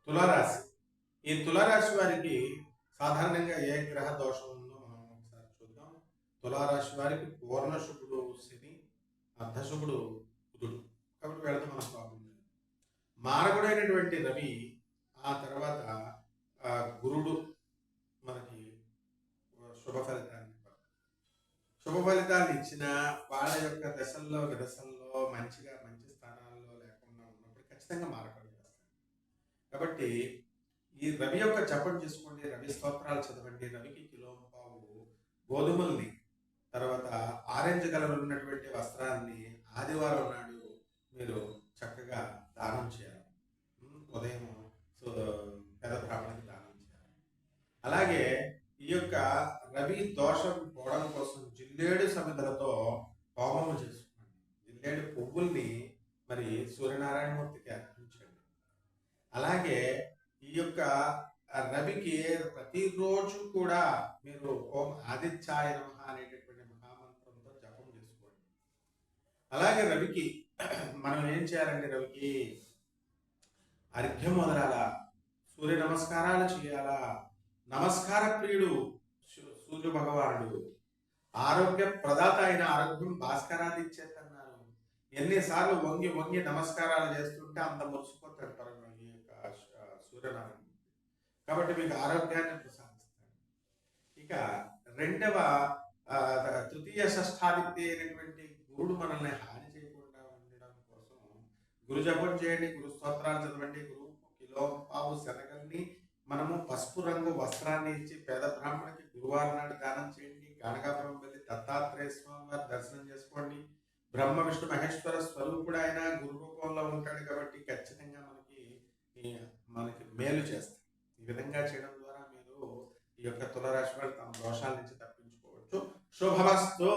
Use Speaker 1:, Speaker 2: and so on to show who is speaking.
Speaker 1: తులారాశి. ఈ తులారాశి వారికి సాధారణంగా ఏ గ్రహ దోషం ఉందో మనం ఒకసారి చూద్దాం. తులారాశి వారికి పూర్ణ శుభుడు శని, అర్ధశుభుడు బుధుడు. కాబట్టి వీళ్ళతో మనకు ప్రాబ్లం లేదు. మారకుడైనటువంటి రవి, ఆ తర్వాత గురుడు మనకి శుభ ఫలితాన్ని ఇచ్చిన వాళ్ళ యొక్క దశల్లో విదశల్లో మంచి స్థానాల్లో లేకుండా ఉన్నప్పుడు ఖచ్చితంగా మారకూడదు చేస్తాడు. కాబట్టి ఈ రవి యొక్క జపం చేసుకోండి, రవి స్తోత్రాలు చదవండి. రవికి కిలోంపావు గోధుమల్ని, తర్వాత ఆరెంజ్ కలర్ ఉన్నటువంటి వస్త్రాన్ని ఆదివారం నాడు మీరు చక్కగా దానం చేయాలి. ఉదయం పెద్ద బ్రాహ్మణికి దానం చేయాలి. అలాగే ఈ యొక్క రవి దోషం పోవడం కోసం జిల్లేడు సమిధలతో హోమము చేసుకోండి. జిల్లేడు పువ్వుల్ని మరి సూర్యనారాయణమూర్తికి అర్పించండి. అలాగే ఈ యొక్క రవికి ప్రతిరోజు కూడా మీరు ఓం ఆదిత్యాయ నమః అనేటటువంటి మహామంత్రంతో జపం చేసుకోండి. అలాగే రవికి మనం ఏం చేయాలంటే, రవికి అర్ఘ్యం వదలాల, సూర్య నమస్కారాలు చేయాలా. నమస్కార ప్రియుడు సూర్య భగవానుడు, ఆరోగ్య ప్రదాత అయిన ఆరోగ్యం భాస్కరాదిచ్చేతన్నారు. ఎన్నిసార్లు వంగి వంగి నమస్కారాలు చేస్తుంటే అంత మురిసిపోతాడు ఈ యొక్క సూర్యనారాయణ. కాబట్టి మీకు ఆరోగ్యాన్ని ప్రసాదిస్తాడు. ఇక రెండవ తృతీయ షష్ఠాదిత్య అయినటువంటి గురుడు మనల్ని హాని చేయకుండా ఉండడం కోసం గురు జపం చేయండి, గురు స్తోత్రాలు చదవండి. గురువు కిలోంపావు శనగల్ని మనము పసుపు రంగు వస్త్రాన్ని ఇచ్చి పేద బ్రాహ్మణికి గురువారం నాడు దానం చేయండి. గానగాపురం వెళ్ళి దత్తాత్రేయ స్వామి వారి దర్శనం చేసుకోండి. బ్రహ్మ విష్ణు మహేశ్వర స్వరూపుడు ఆయన గురు రూపంలో ఉంటాడు కాబట్టి ఖచ్చితంగా మనకి మేలు చేస్తాడు. ఈ విధంగా చేయడం ద్వారా మీరు ఈ యొక్క తులారాశి వారు తమ దోషాల నుంచి తప్పించుకోవచ్చు. శుభమస్తు.